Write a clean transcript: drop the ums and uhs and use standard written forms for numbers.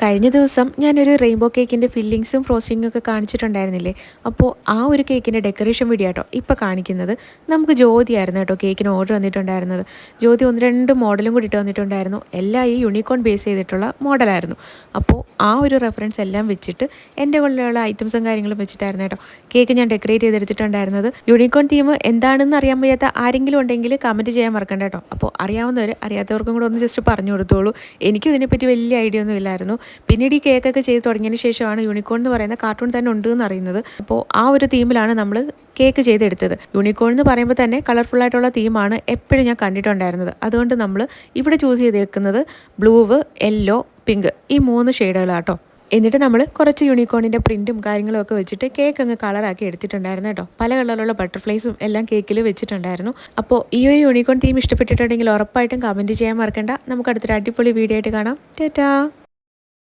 കഴിഞ്ഞ ദിവസം ഞാനൊരു റെയിൻബോ കേക്കിൻ്റെ ഫില്ലിങ്സും ഫ്രോസ്റ്റിങ്ങും ഒക്കെ കാണിച്ചിട്ടുണ്ടായിരുന്നില്ലേ. അപ്പോൾ ആ ഒരു കേക്കിൻ്റെ ഡെക്കറേഷൻ വീഡിയോ കേട്ടോ ഇപ്പോൾ കാണിക്കുന്നത്. നമുക്ക് ജ്യോതിയായിരുന്നു കേട്ടോ കേക്കിന് ഓർഡർ വന്നിട്ടുണ്ടായിരുന്നത്. ജ്യോതി 1-2 മോഡലും കൂടി ഇട്ട് വന്നിട്ടുണ്ടായിരുന്നു. എല്ലാം ഈ യൂണിക്കോൺ ബേസ് ചെയ്തിട്ടുള്ള മോഡലായിരുന്നു. അപ്പോൾ ആ ഒരു റെഫറൻസ് എല്ലാം വെച്ചിട്ട് എൻ്റെ കൊണ്ടുള്ള ഐറ്റംസും കാര്യങ്ങളും വെച്ചിട്ടായിരുന്നു കേട്ടോ കേക്ക് ഞാൻ ഡെക്കറേറ്റ് ചെയ്തെടുത്തിട്ടുണ്ടായിരുന്നത്. യൂണിക്കോൺ തീം എന്താണെന്ന് അറിയാൻ വയ്യാത്ത ആരെങ്കിലും ഉണ്ടെങ്കിൽ കമൻറ്റ് ചെയ്യാൻ മറക്കണ്ട കേട്ടോ. അപ്പോൾ അറിയാവുന്നവർ അറിയാത്തവർക്കും കൂടെ ഒന്ന് ജസ്റ്റ് പറഞ്ഞു കൊടുത്തോളൂ. എനിക്കും ഇതിനെപ്പറ്റി വലിയ ഐഡിയ ഒന്നും ഇല്ലായിരുന്നു. പിന്നീട് ഈ കേക്കൊക്കെ ചെയ്ത് തുടങ്ങിയതിന് ശേഷമാണ് യൂണിക്കോൺ എന്ന് പറയുന്ന കാർട്ടൂൺ തന്നെ ഉണ്ട് എന്ന് അറിയുന്നത്. അപ്പോൾ ആ ഒരു തീമിലാണ് നമ്മൾ കേക്ക് ചെയ്തെടുത്തത്. യൂണിക്കോൺ എന്ന് പറയുമ്പോൾ തന്നെ കളർഫുൾ ആയിട്ടുള്ള തീമാണ് എപ്പോഴും ഞാൻ കണ്ടിട്ടുണ്ടായിരുന്നത്. അതുകൊണ്ട് നമ്മൾ ഇവിടെ ചൂസ് ചെയ്തേക്കുന്നത് ബ്ലൂവ്, യെല്ലോ, പിങ്ക് ഈ 3 ഷെയ്ഡുകളാട്ടോ. എന്നിട്ട് നമ്മൾ കുറച്ച് യൂണിക്കോണിൻ്റെ പ്രിൻറ്റും കാര്യങ്ങളും ഒക്കെ വെച്ചിട്ട് കേക്ക് അങ്ങ് കളറാക്കി എടുത്തിട്ടുണ്ടായിരുന്നു കേട്ടോ. പല കളറിലുള്ള ബട്ടർഫ്ലൈസും എല്ലാം കേക്കിൽ വെച്ചിട്ടുണ്ടായിരുന്നു. അപ്പോൾ ഈ ഒരു യൂണിക്കോൺ തീം ഇഷ്ടപ്പെട്ടിട്ടുണ്ടെങ്കിൽ ഉറപ്പായിട്ടും കമൻറ്റ് ചെയ്യാൻ മറക്കണ്ട. നമുക്ക് അടുത്തൊരു അടിപൊളി വീഡിയോ ആയിട്ട് കാണാം. ടാറ്റാ.